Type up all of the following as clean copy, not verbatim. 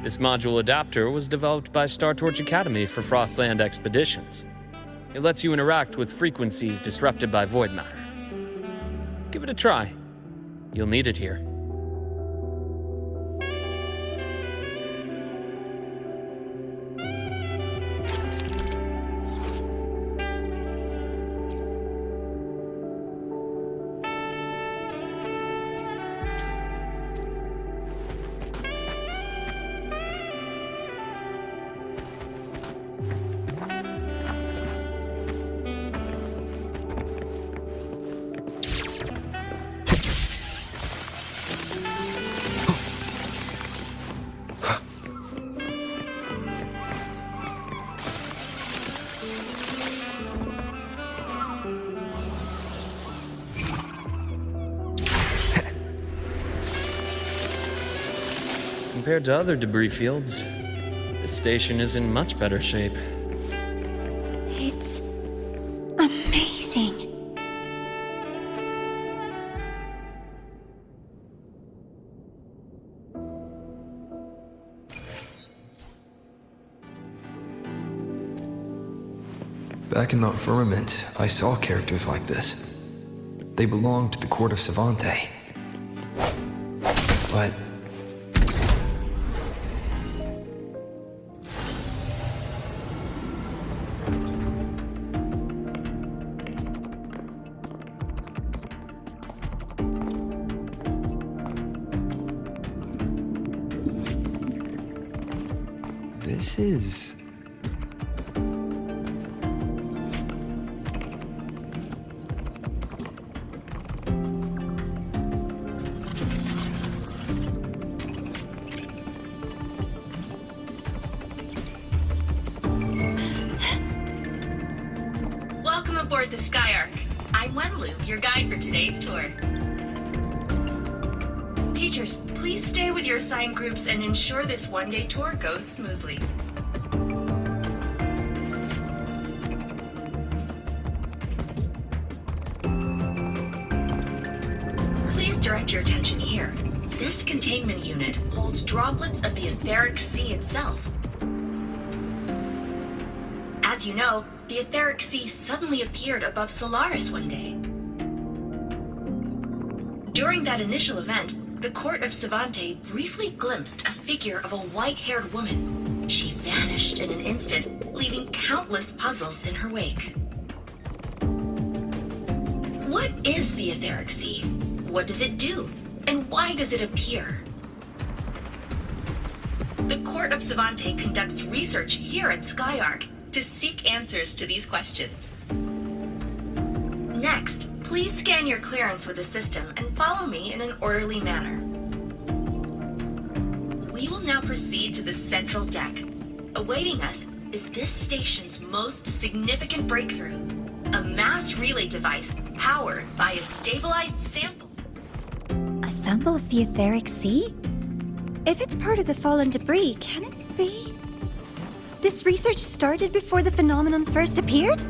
This module adapter was developed by Startorch Academy for Frostland expeditions. It lets you interact with frequencies disrupted by void matter. Give it a try. You'll need it here. Compared to other debris fields, this station is in much better shape. It's amazing. Back in the firmament, I saw characters like this. They belonged to the court of Savante. But this is... Welcome aboard the Skyark. I'm Wenlu, your guide for today's tour. Teachers, please stay with your assigned groups and ensure this one-day tour goes smoothly. Please direct your attention here. This containment unit holds droplets of the etheric sea itself. As you know, the etheric sea suddenly appeared above Solaris one day. During that initial event, the court of Savante briefly glimpsed a figure of a white-haired woman. She vanished in an instant, leaving countless puzzles in her wake. What is the etheric sea? What does it do? And why does it appear? The court of Savante conducts research here at Skyark to seek answers to these questions. Next, please scan your clearance with the system and follow me in an orderly manner. We will now proceed to the central deck. Awaiting us is this station's most significant breakthrough, a mass relay device powered by a stabilized sample. A sample of the etheric sea? If it's part of the fallen debris, can it be? This research started before the phenomenon first appeared?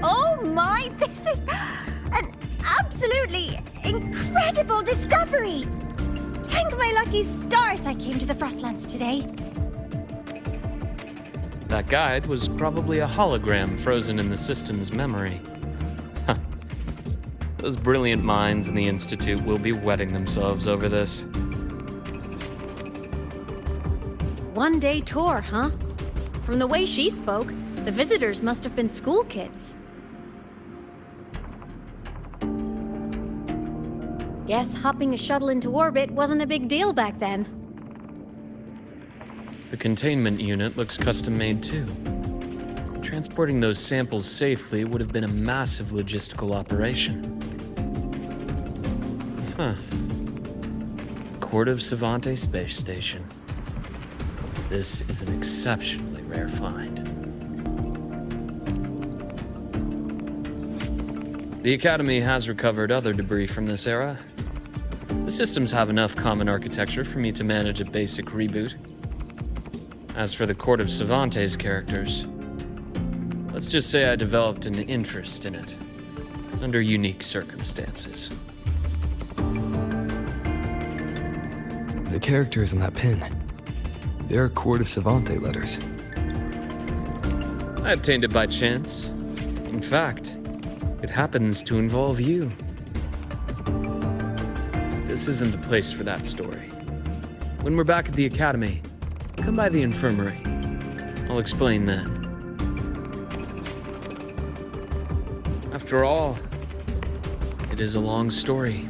Oh my, this is an absolutely incredible discovery! Thank my lucky stars I came to the Frostlands today. That guide was probably a hologram frozen in the system's memory. Huh. Those brilliant minds in the Institute will be wetting themselves over this. One-day tour, huh? From the way she spoke, the visitors must have been school kids. Guess hopping a shuttle into orbit wasn't a big deal back then. The containment unit looks custom-made too. Transporting those samples safely would have been a massive logistical operation. Huh. Court of Savante Space Station. This is an exceptionally rare find. The Academy has recovered other debris from this era. The systems have enough common architecture for me to manage a basic reboot. As for the Court of Savante's characters, let's just say I developed an interest in it, under unique circumstances. the characters in that pin. They're Court of Savante letters. I obtained it by chance. In fact, it happens to involve you. This isn't the place for that story. When we're back at the academy, come by the infirmary. I'll explain then. After all, it is a long story.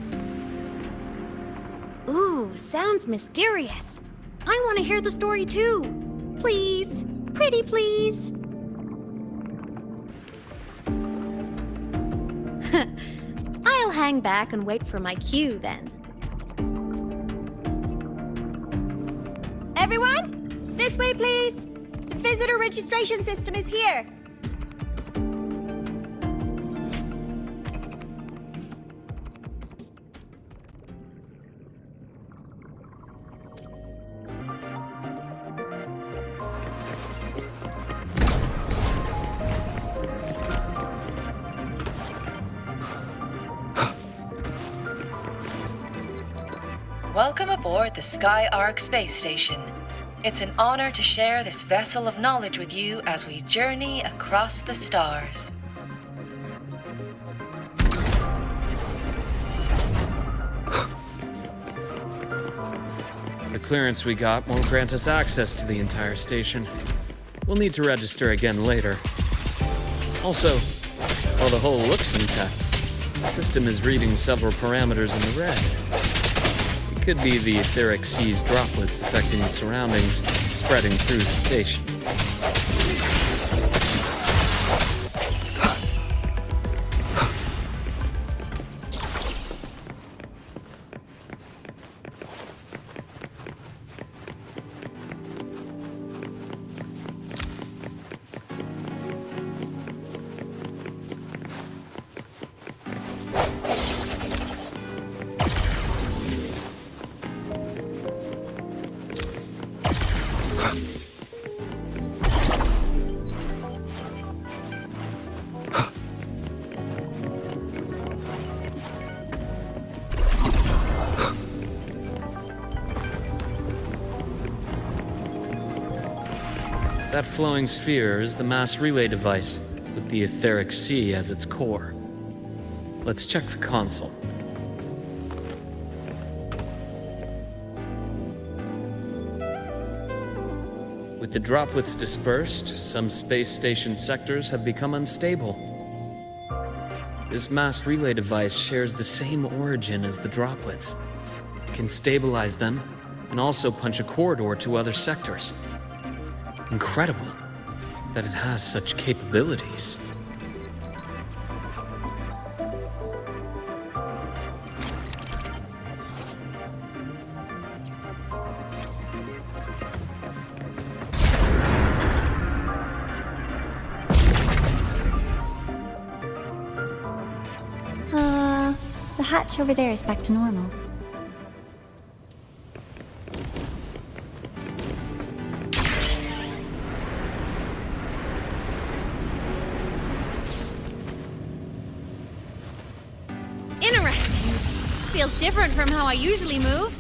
Ooh, sounds mysterious. I want to hear the story too. Please. Pretty please. I'll hang back and wait for my cue then. Everyone, this way please. The visitor registration system is here. Welcome aboard the Sky Ark space station. It's an honor to share this vessel of knowledge with you as we journey across the stars. The clearance we got won't grant us access to the entire station. We'll need to register again later. Also, while the hull looks intact, the system is reading several parameters in the red. It could be the etheric sea's droplets affecting the surroundings, spreading through the station. That flowing sphere is the mass relay device, with the etheric sea as its core. Let's check the console. With the droplets dispersed, some space station sectors have become unstable. This mass relay device shares the same origin as the droplets. It can stabilize them and also punch a corridor to other sectors. Incredible that it has such capabilities. The hatch over there is back to normal. Interesting. Feels different from how I usually move.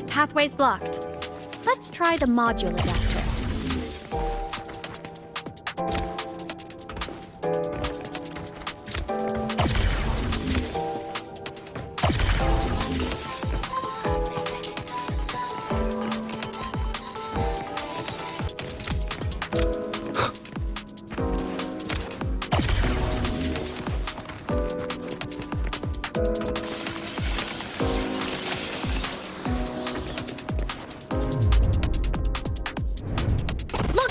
Pathway's blocked. Let's try the module adapter.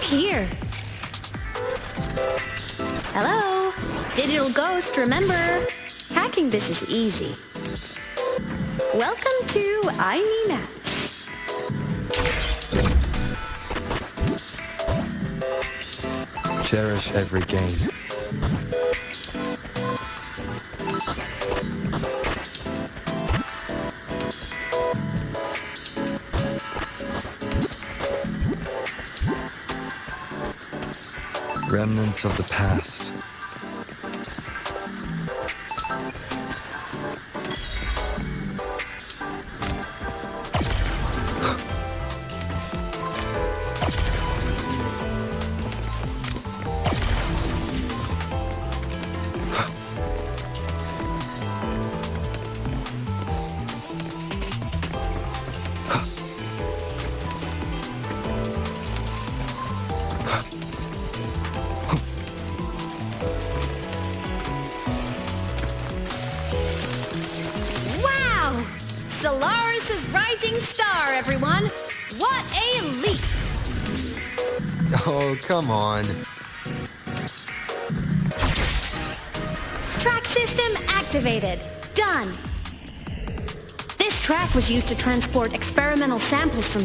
here? Hello? Digital ghost, remember? Hacking this is easy. Welcome to I Mean Apps. Cherish every gain. Remnants of the past. Wow! Solaris' rising star, everyone! What a leap! Oh, come on. Track system activated. Done. This track was used to transport experimental samples from...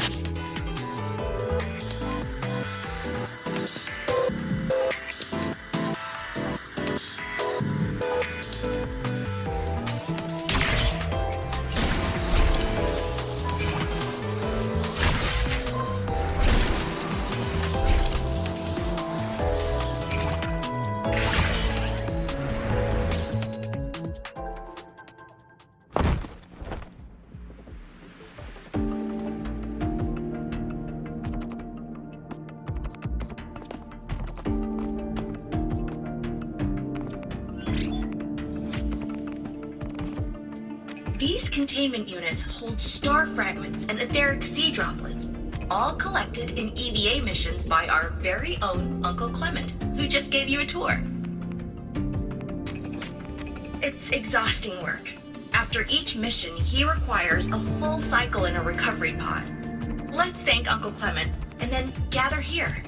These containment units hold star fragments and etheric sea droplets, all collected in EVA missions by our very own Uncle Clement, who just gave you a tour. It's exhausting work. After each mission, he requires a full cycle in a recovery pod. Let's thank Uncle Clement, and then gather here.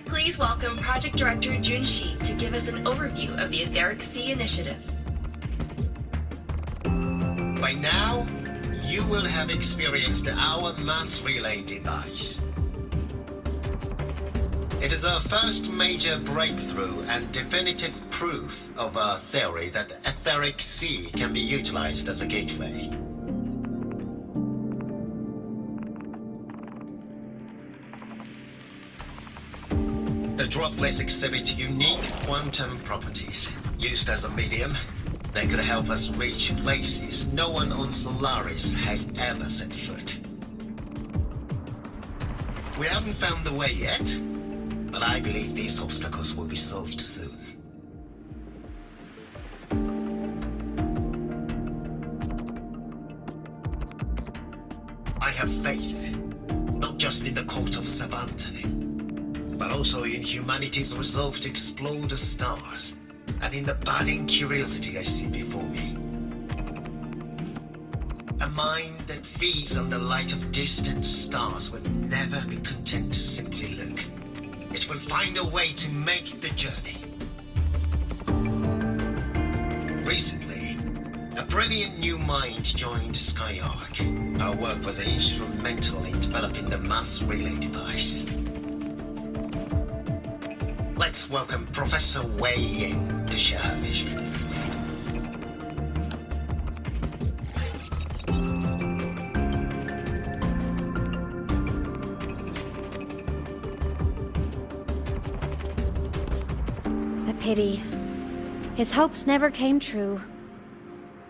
Please welcome Project Director Junshi to give us an overview of the Etheric Sea Initiative. By now, you will have experienced our mass relay device. It is our first major breakthrough and definitive proof of our theory that Etheric Sea can be utilized as a gateway. The droplets exhibit unique quantum properties. Used as a medium, they could help us reach places no one on Solaris has ever set foot. We haven't found the way yet, but I believe these obstacles will be solved soon. I have faith, not just in the court of Savante, but also in humanity's resolve to explore the stars, and in the budding curiosity I see before me. A mind that feeds on the light of distant stars will never be content to simply look. It will find a way to make the journey. Recently, a brilliant new mind joined Skyark. Our work was instrumental in developing the mass relay device. Let's welcome Professor Wei Ying to share her vision. A pity. His hopes never came true.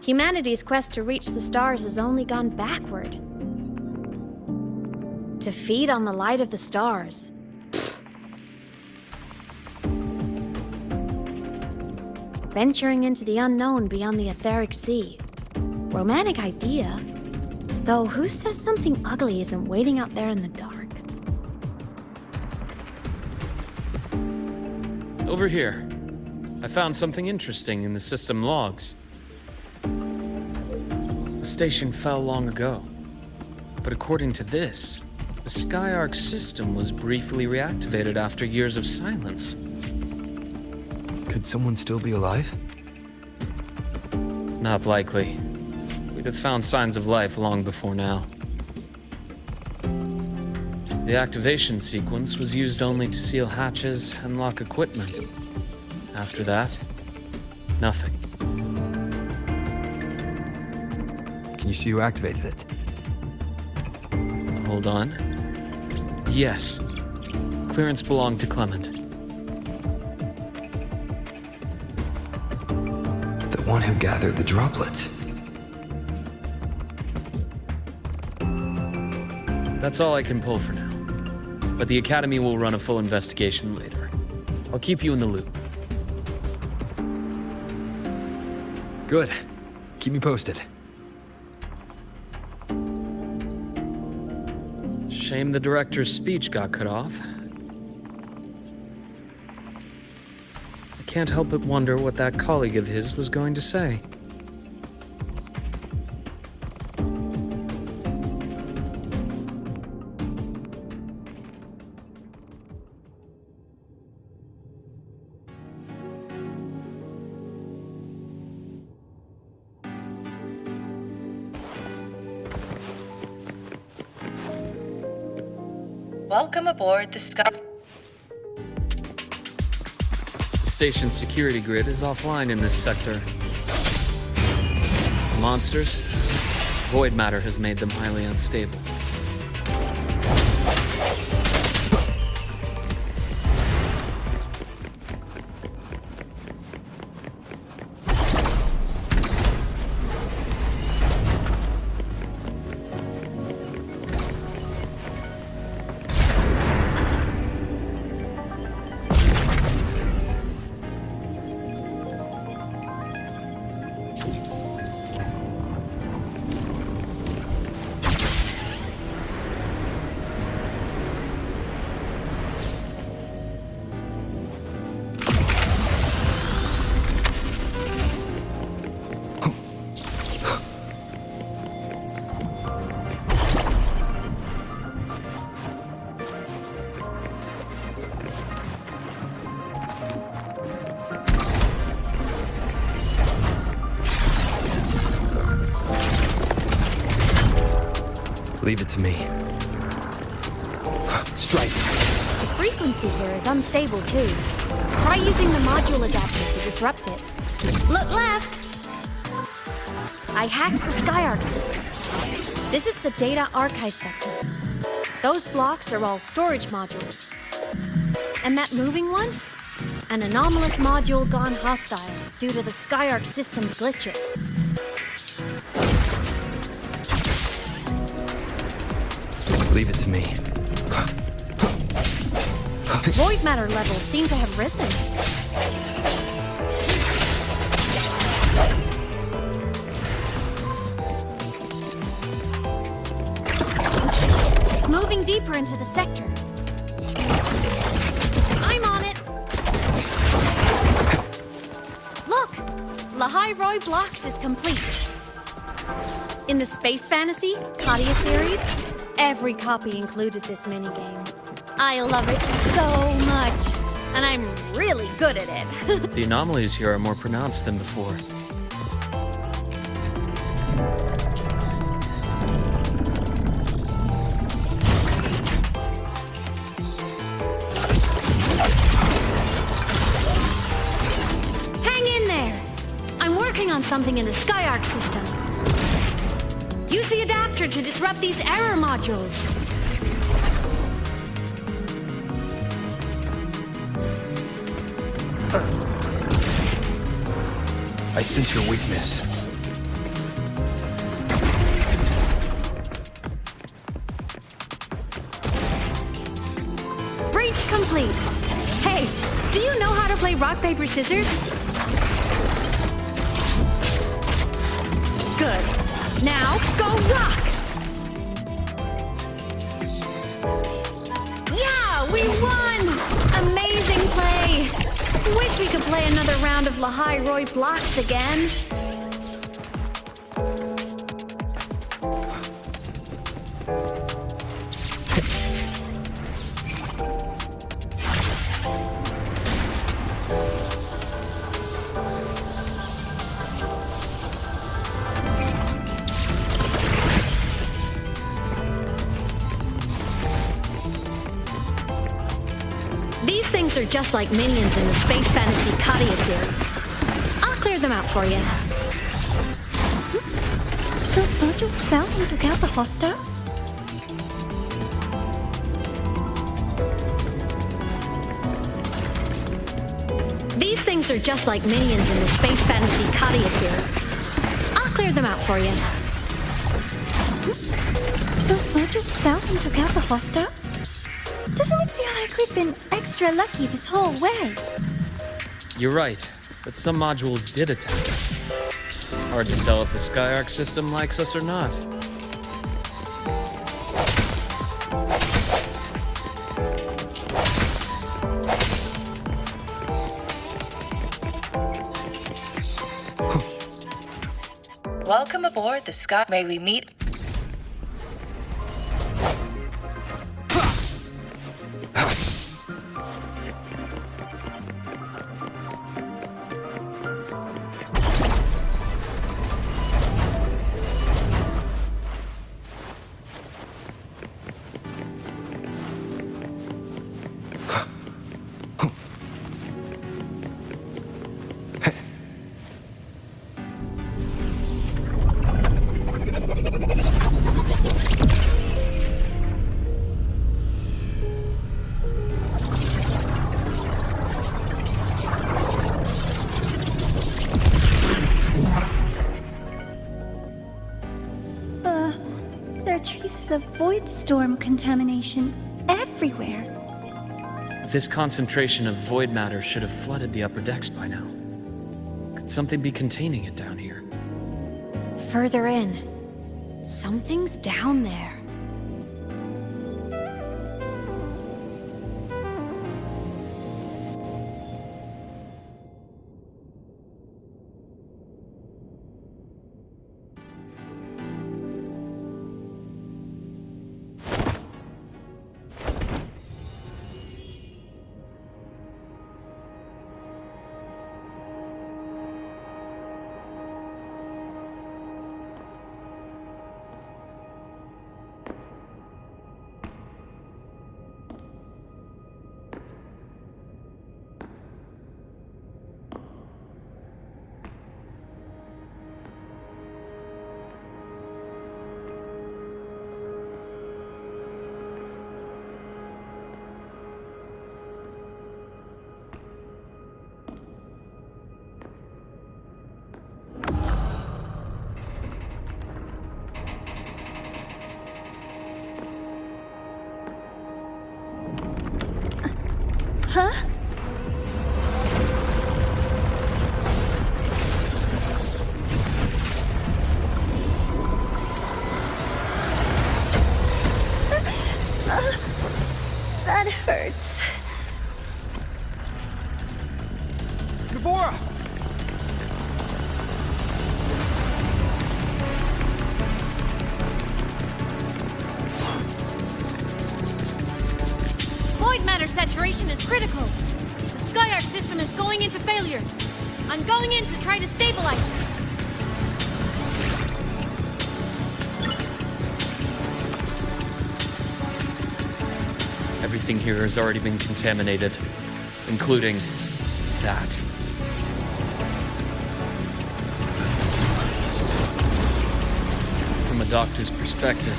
Humanity's quest to reach the stars has only gone backward. To feed on the light of the stars. Venturing into the unknown beyond the Etheric Sea. Romantic idea. Though who says something ugly isn't waiting out there in the dark? Over here. I found something interesting in the system logs. A The station fell long ago. But according to this, the Skyark system was briefly reactivated after years of silence. Could someone still be alive? Not likely. We'd have found signs of life long before now. The activation sequence was used only to seal hatches and lock equipment. After that, nothing. Can you see who activated it? Hold on. Yes. Clearance belonged to Clement. The one who gathered the droplets. That's all I can pull for now. But the Academy will run a full investigation later. I'll keep you in the loop. Good. Keep me posted. Shame the director's speech got cut off. I can't help but wonder what that colleague of his was going to say. Welcome aboard the Sky. The station's security grid is offline in this sector. Monsters? Void matter has made them highly unstable. Leave it to me. Strike. The frequency here is unstable too. Try using the module adapter to disrupt it. Look left! I hacked the Skyark system. This is the data archive sector. Those blocks are all storage modules. And that moving one? An anomalous module gone hostile due to the Skyark system's glitches. Leave it to me. Void matter levels seem to have risen. It's moving deeper into the sector. I'm on it. Look! Lahai-Roi Blocks is complete. In the Space Fantasy, Katia series, every copy included this minigame. I love it so much, and I'm really good at it. The anomalies here are more pronounced than before. Hang in there! I'm working on something in the Skyark system. Use the adapter to disrupt these error modules. I sense your weakness. Breach complete. Hey, do you know how to play rock, paper, scissors? Good. Now, go rock! Yeah, we won! Amazing play! Wish we could play another round of Lahai-Roi Blocks again. things are just like minions in the space fantasy Katia series. I'll clear them out for you. Those modules fell and took out the hostiles? These things are just like minions in the space fantasy Katia series. I'll clear them out for you. Those modules fell and took out the hostiles? Doesn't it feel like we've been extra lucky this whole way? You're right, but some modules did attack us. Hard to tell if the Skyark system likes us or not. Welcome aboard the Sky. May we meet? There are traces of void storm contamination everywhere. This concentration of void matter should have flooded the upper decks by now. Could something be containing it down here? Further in. Something's down there. Huh? That hurts. Gavora! Void matter saturation is critical. The Skyark system is going into failure. I'm going in to try to stabilize it. Everything here has already been contaminated, including that. From a doctor's perspective,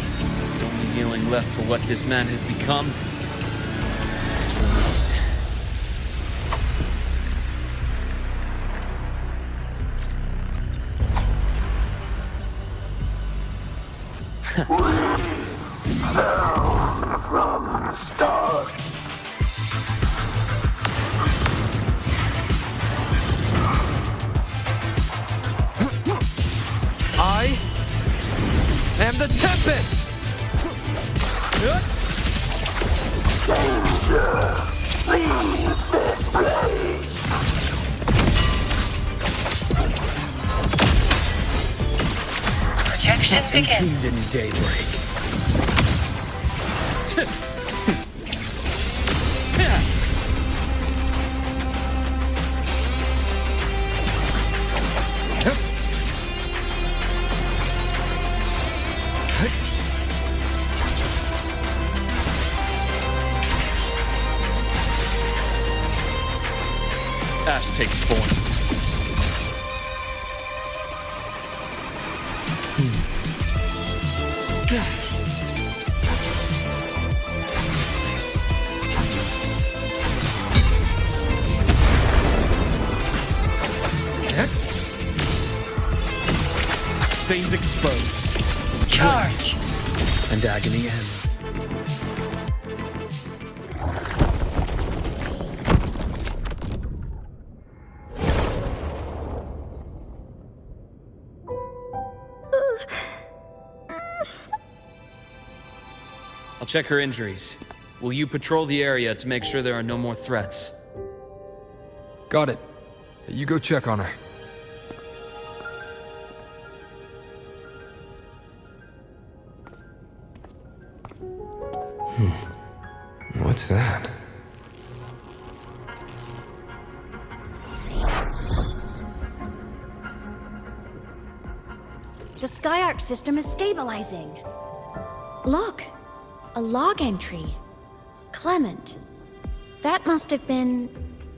the only healing left for what this man has become is release. I am the Tempest! Projection begins. Entombed in daybreak. Phase exposed. Charge! And agony ends. I'll check her injuries. Will you patrol the area to make sure there are no more threats? Got it. You go check on her. What's that? The Skyark system is stabilizing. Look, a log entry. Clement. That must have been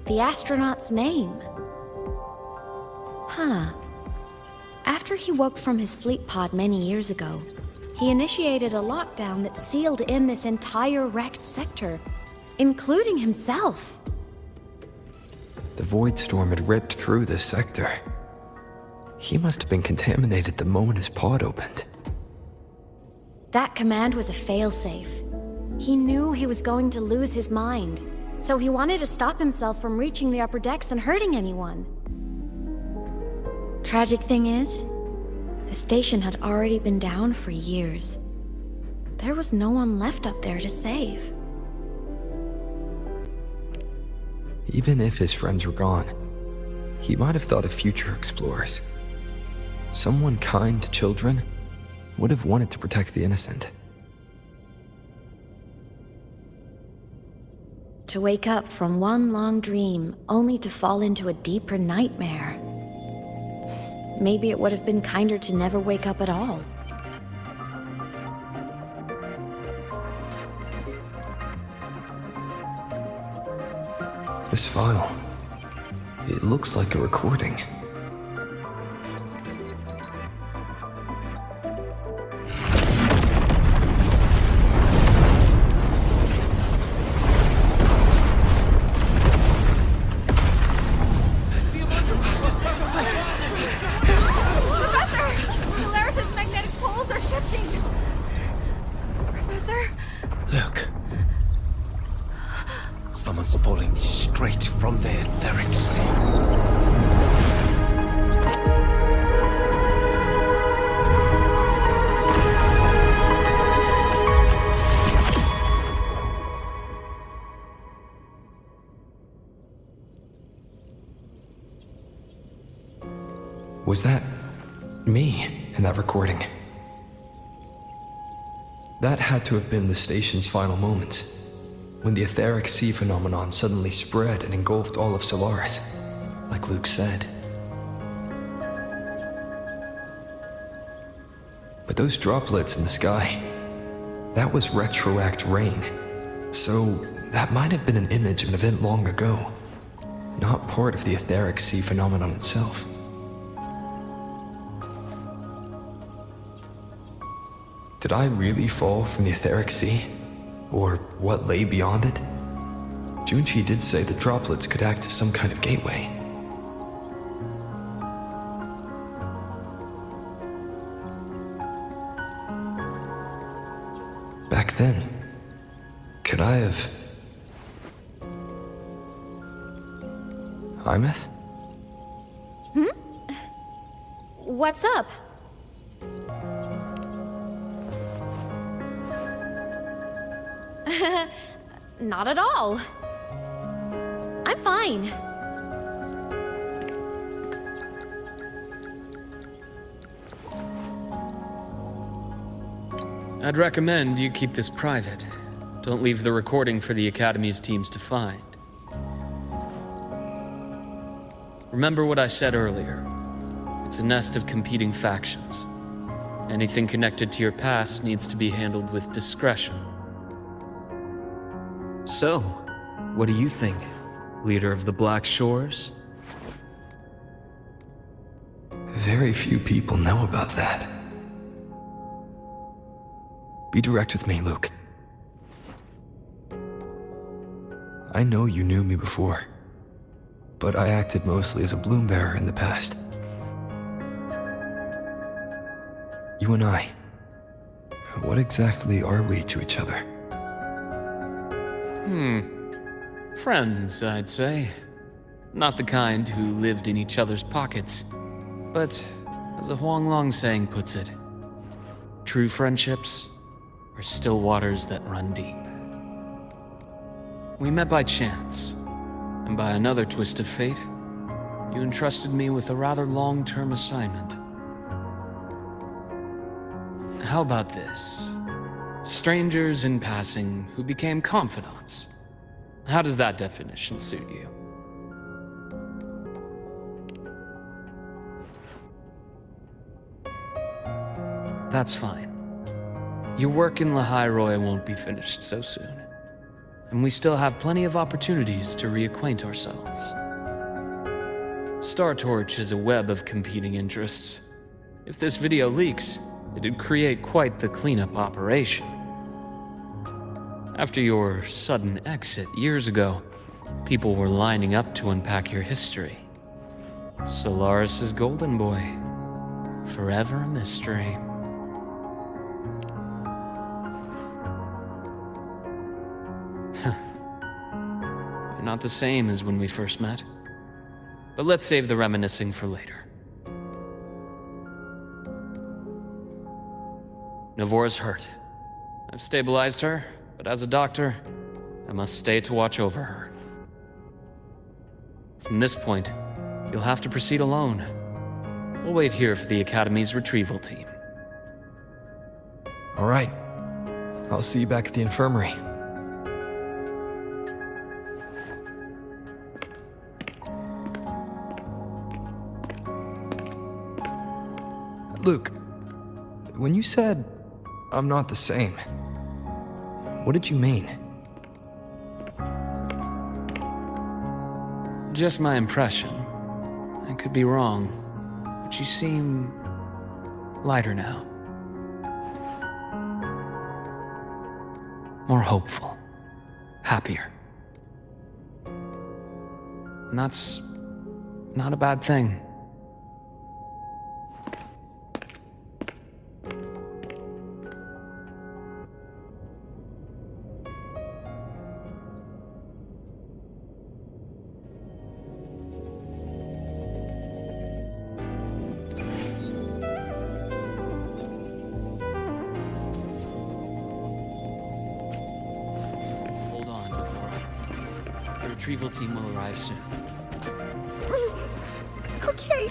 the astronaut's name. Huh. After he woke from his sleep pod many years ago, he initiated a lockdown that sealed in this entire wrecked sector, including himself. The void storm had ripped through this sector. He must have been contaminated the moment his pod opened. That command was a failsafe. He knew he was going to lose his mind, so he wanted to stop himself from reaching the upper decks and hurting anyone. Tragic thing is, the station had already been down for years. There was no one left up there to save. Even if his friends were gone, he might have thought of future explorers. Someone kind to children would have wanted to protect the innocent. To wake up from one long dream only to fall into a deeper nightmare. Maybe it would have been kinder to never wake up at all. This file, it looks like a recording. Someone's falling straight from the etheric sea. Was that me in that recording? That had to have been the station's final moments, when the etheric sea phenomenon suddenly spread and engulfed all of Solaris, like Luke said. But those droplets in the sky, that was retroact rain. So that might have been an image of an event long ago, not part of the etheric sea phenomenon itself. Did I really fall from the etheric sea? Or what lay beyond it? Junchi did say the droplets could act as some kind of gateway. Back then, could I have... Imeth? What's up? Not at all. I'm fine. I'd recommend you keep this private. Don't leave the recording for the Academy's teams to find. Remember what I said earlier. It's a nest of competing factions. Anything connected to your past needs to be handled with discretion. So, what do you think, leader of the Black Shores? Very few people know about that. Be direct with me, Luke. I know you knew me before, but I acted mostly as a bloom bearer in the past. You and I, what exactly are we to each other? Friends, I'd say. Not the kind who lived in each other's pockets, but as a Huanglong saying puts it, true friendships are still waters that run deep. We met by chance, and by another twist of fate, you entrusted me with a rather long-term assignment. How about this? Strangers in passing who became confidants. How does that definition suit you? That's fine. Your work in Lehairoi won't be finished so soon, and we still have plenty of opportunities to reacquaint ourselves. Star Torch is a web of competing interests. If this video leaks, it'd create quite the cleanup operation. After your sudden exit years ago, people were lining up to unpack your history. Solaris's golden boy, forever a mystery. You're not the same as when we first met. But let's save the reminiscing for later. Navora's hurt. I've stabilized her, but as a doctor, I must stay to watch over her. From this point, you'll have to proceed alone. We'll wait here for the Academy's retrieval team. All right. I'll see you back at the infirmary. Luke, when you said, I'm not the same, what did you mean? Just my impression. I could be wrong, but you seem lighter now. More hopeful. Happier. And that's not a bad thing. The retrieval team will arrive soon. Okay.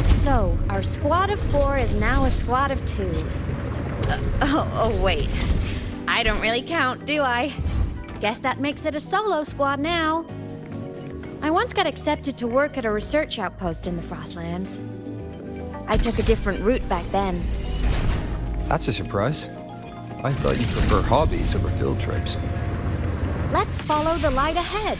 So, our squad of 4 is now a squad of 2. Oh, wait. I don't really count, do I? Guess that makes it a solo squad now. I once got accepted to work at a research outpost in the Frostlands. I took a different route back then. That's a surprise. I thought you'd prefer hobbies over field trips. Let's follow the light ahead.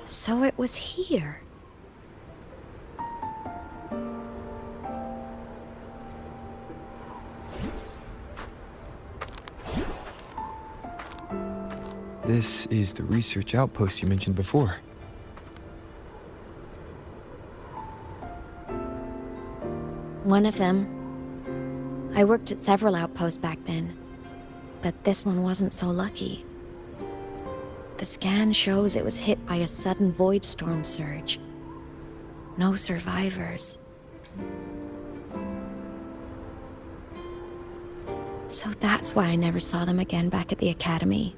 So it was here. This is the research outpost you mentioned before. One of them. I worked at several outposts back then. but this one wasn't so lucky. The scan shows it was hit by a sudden void storm surge. No survivors. So that's why I never saw them again back at the academy.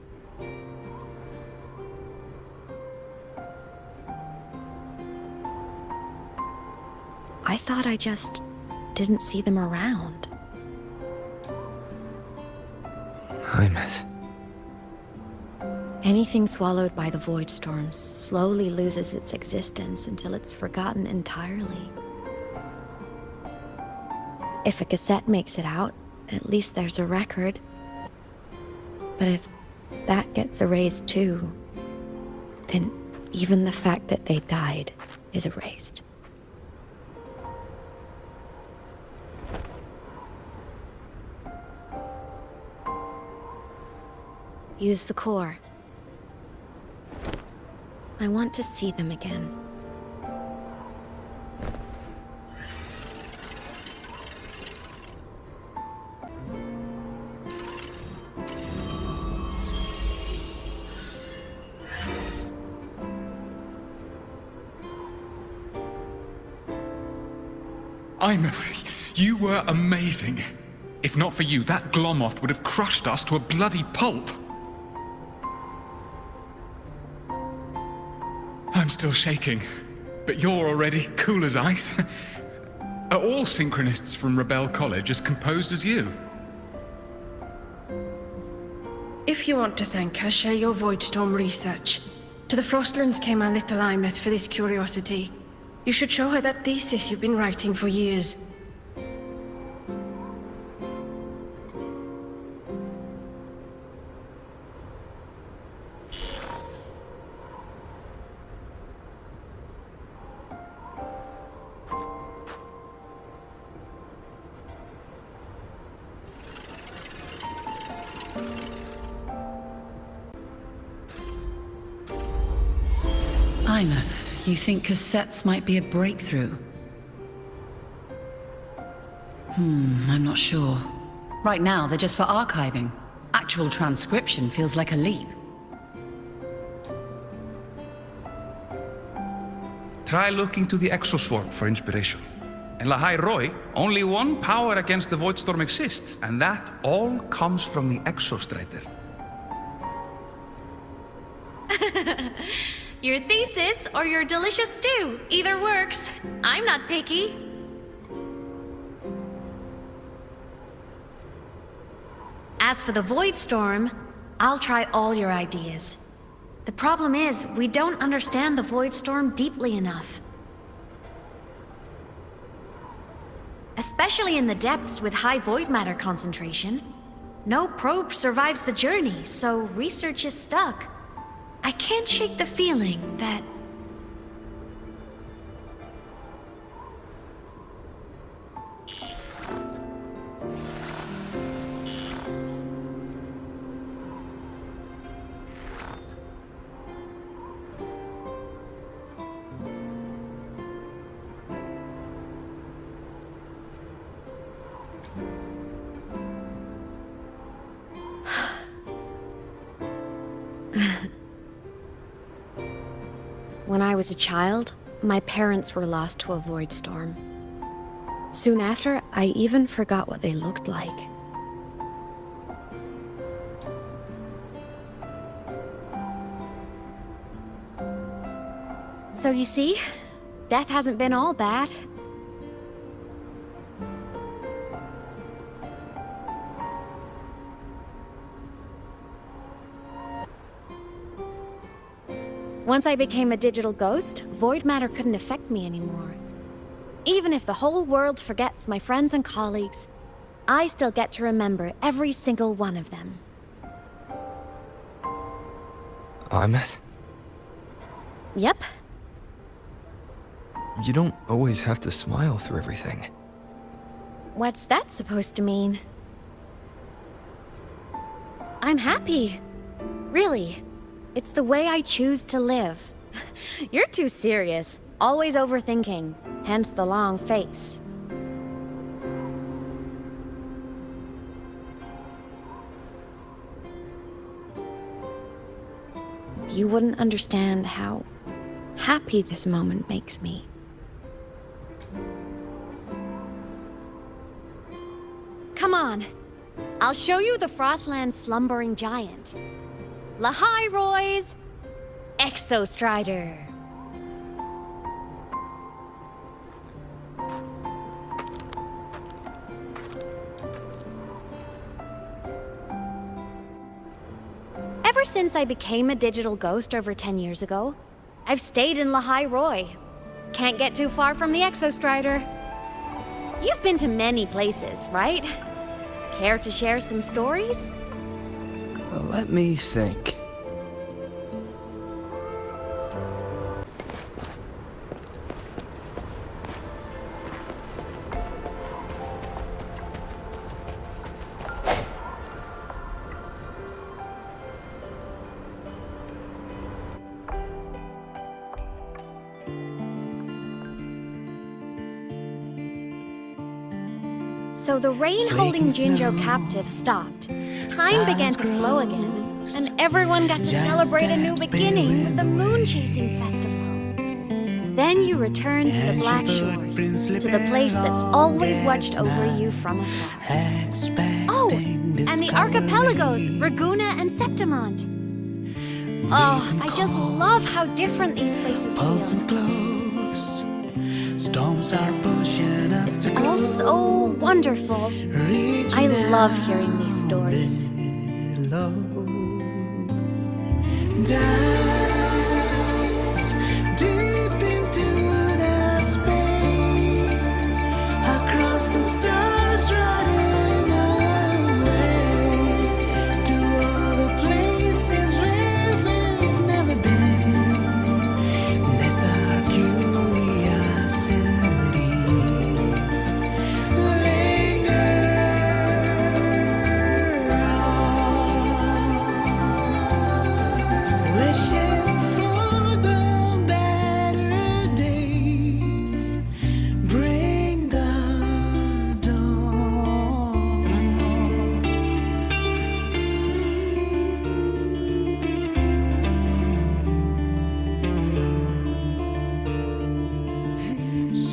I thought I just didn't see them around. Hymuth. Anything swallowed by the void storm slowly loses its existence until it's forgotten entirely. If a cassette makes it out, at least there's a record. But if that gets erased too, then even the fact that they died is erased. Use the core. I want to see them again. Hymuth, you were amazing. If not for you, that Glomoth would have crushed us to a bloody pulp. I'm still shaking, but you're already cool as ice. Are all synchronists from Rebel College as composed as you? If you want to thank her, share your Voidstorm research. To the Frostlands came our little Hymuth for this curiosity. You should show her that thesis you've been writing for years. Hymuth, you think cassettes might be a breakthrough? I'm not sure. Right now, they're just for archiving. Actual transcription feels like a leap. Try looking to the Exoswarm for inspiration. In Lahai Roi, only one power against the Voidstorm exists, and that all comes from the Exostrider. Your thesis or your delicious stew. Either works. I'm not picky. As for the Void Storm, I'll try all your ideas. The problem is, we don't understand the Void Storm deeply enough. Especially in the depths with high void matter concentration. No probe survives the journey, so research is stuck. I can't shake the feeling that... When I was a child, my parents were lost to a void storm. Soon after, I even forgot what they looked like. So you see, death hasn't been all bad. Once I became a digital ghost, void matter couldn't affect me anymore. Even if the whole world forgets my friends and colleagues, I still get to remember every single one of them. Hymuth? Yep. You don't always have to smile through everything. What's that supposed to mean? I'm happy. Really. It's the way I choose to live. You're too serious, always overthinking, hence the long face. you wouldn't understand how happy this moment makes me. Come on. I'll show you the Frostland's slumbering giant. Lahai-Roy's Exostrider. Ever since I became a digital ghost over 10 years ago, I've stayed in Lahai-Roy. Can't get too far from the Exostrider. You've been to many places, right? Care to share some stories? Let me think. So the rain holding Jinjo captive stopped. Time began to flow again, and everyone got to celebrate a new beginning with the Moon Chasing Festival. Then you returned to the Black Shores, to the place that's always watched over you from afar. Oh, and the archipelagos, Raguna and Septimont. Oh, I just love how different these places feel. Storms are pushing us to It's all so wonderful. I love hearing these stories. Dive deep into the space, across the stars, running away to all the places where we've never been. That's our curiosity. Linger on, wishing for the better days. Bring the dawn.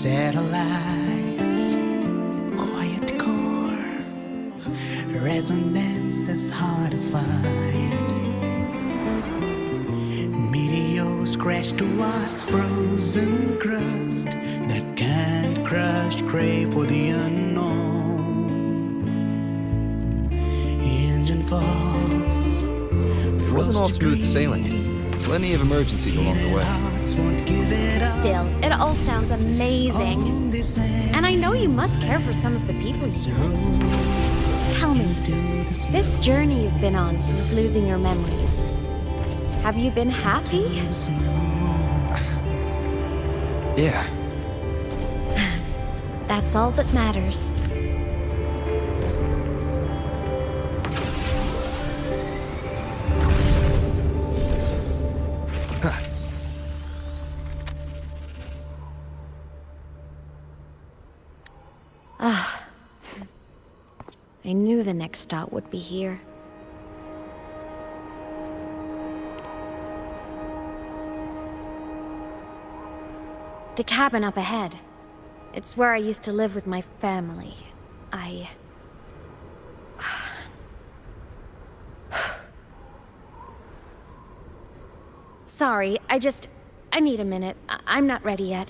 Satellites, quiet core, resonance is hard to find. Meteors crash towards frozen crust that can't crush, crave for the unknown. Engine falls. It wasn't all smooth sailing. Plenty of emergencies along the way. Still, it all sounds amazing. And I know you must care for some of the people you know. Tell me, this journey you've been on since losing your memories, have you been happy? Yeah. That's all that matters. I knew the next stop would be here. The cabin up ahead. It's where I used to live with my family. Sorry, I need a minute. I'm not ready yet.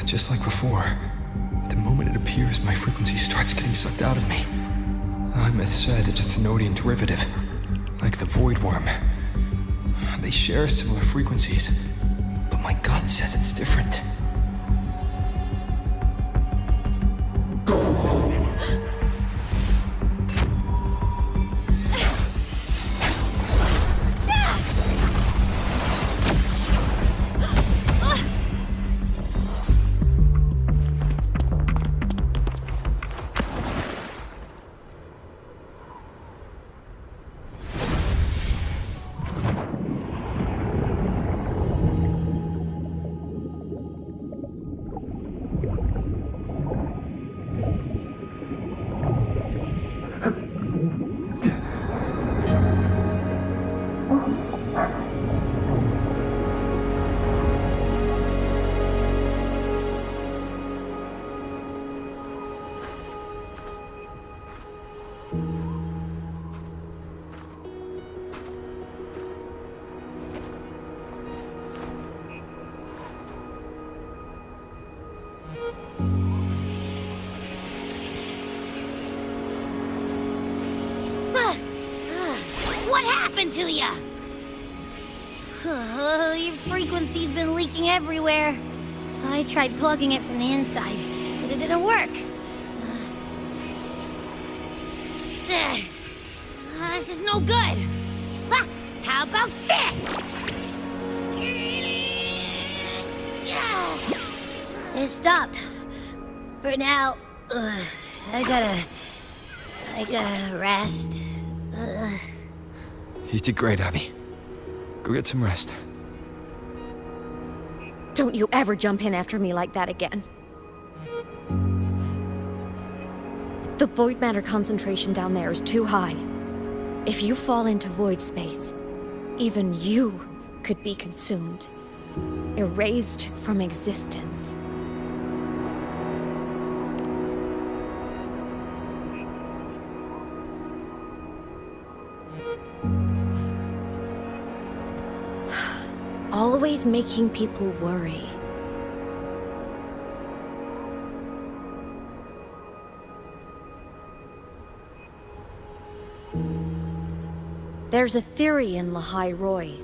Just like before, the moment it appears, my frequency starts getting sucked out of me. Imeth said it's a Thenodian derivative, like the Void Worm. They share similar frequencies, but my gut says it's different. What happened to ya? Your frequency's been leaking everywhere. I tried plugging it from the inside, but it didn't work. This is no good. How about this? It stopped. For now, I gotta rest. You did great, Abby. Go get some rest. Don't you ever jump in after me like that again. The void matter concentration down there is too high. If you fall into void space, even you could be consumed, erased from existence. Always making people worry. There's a theory in Lahai Roy.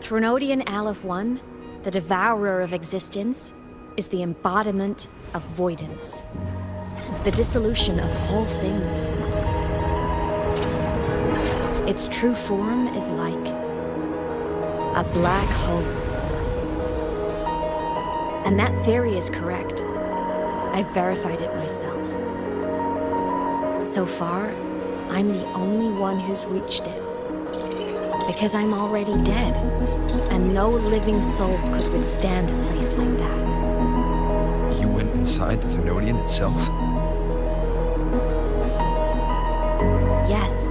Threnodian Aleph 1, the devourer of existence, is the embodiment of voidance. The dissolution of all things. Its true form is like a black hole. And that theory is correct. I've verified it myself. So far, I'm the only one who's reached it. Because I'm already dead, and no living soul could withstand a place like that. You went inside the Threnodian itself? Yes.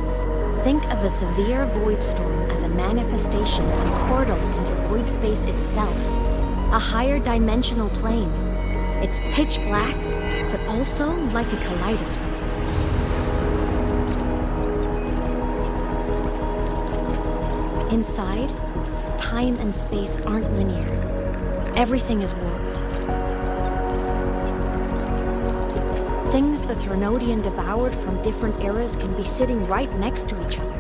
Think of a severe void storm as a manifestation and portal into void space itself. A higher dimensional plane. It's pitch black, but also like a kaleidoscope. Inside, time and space aren't linear. Everything is warped. Things the Threnodian devoured from different eras can be sitting right next to each other.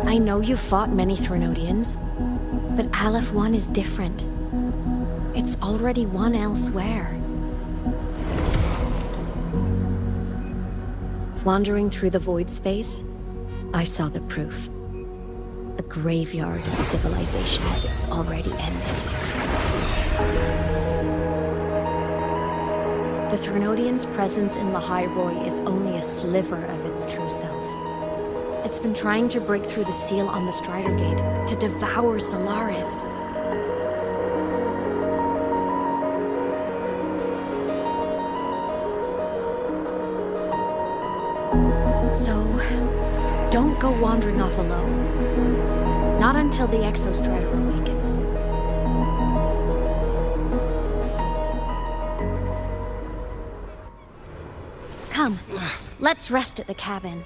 I know you've fought many Threnodians, but Aleph 1 is different. It's already one elsewhere. Wandering through the void space, I saw the proof. A graveyard of civilizations it's already ended. The Threnodian's presence in Lahai Roy is only a sliver of its true self. It's been trying to break through the seal on the Strider Gate to devour Solaris. So, don't go wandering off alone. Not until the Exostrider awakens. Come, let's rest at the cabin.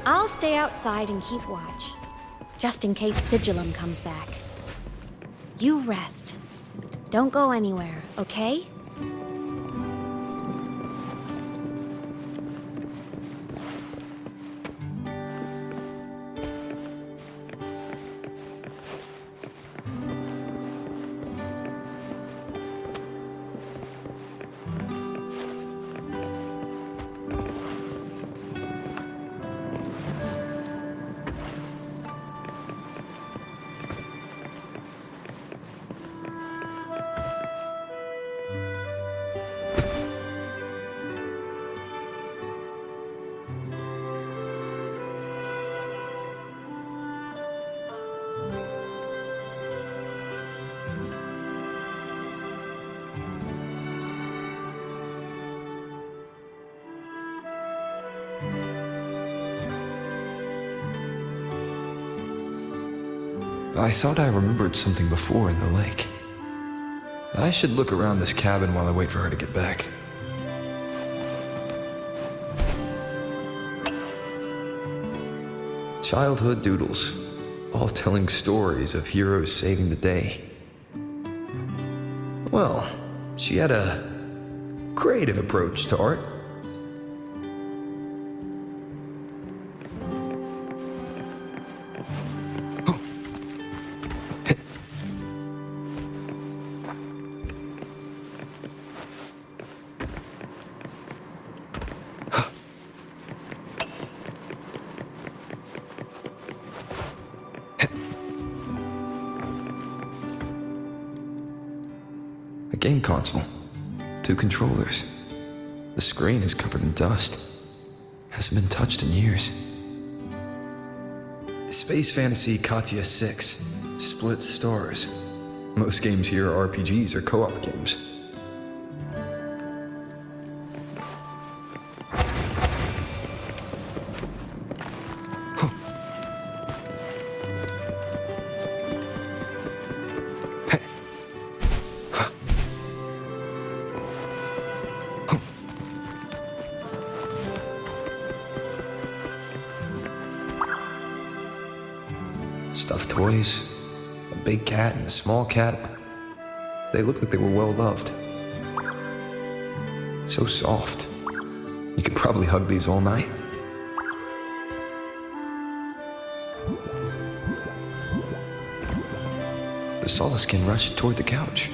I'll stay outside and keep watch, just in case Sigillum comes back. You rest. Don't go anywhere, okay? I thought I remembered something before in the lake. I should look around this cabin while I wait for her to get back. Childhood doodles, all telling stories of heroes saving the day. Well, she had a creative approach to art. A game console. 2 controllers. The screen is covered in dust. Hasn't been touched in years. Space Fantasy Katya 6. Split stars. Most games here are RPGs or co-op games. Stuffed toys, a big cat and a small cat. They looked like they were well loved. So soft. You could probably hug these all night. The Solaskin rushed toward the couch.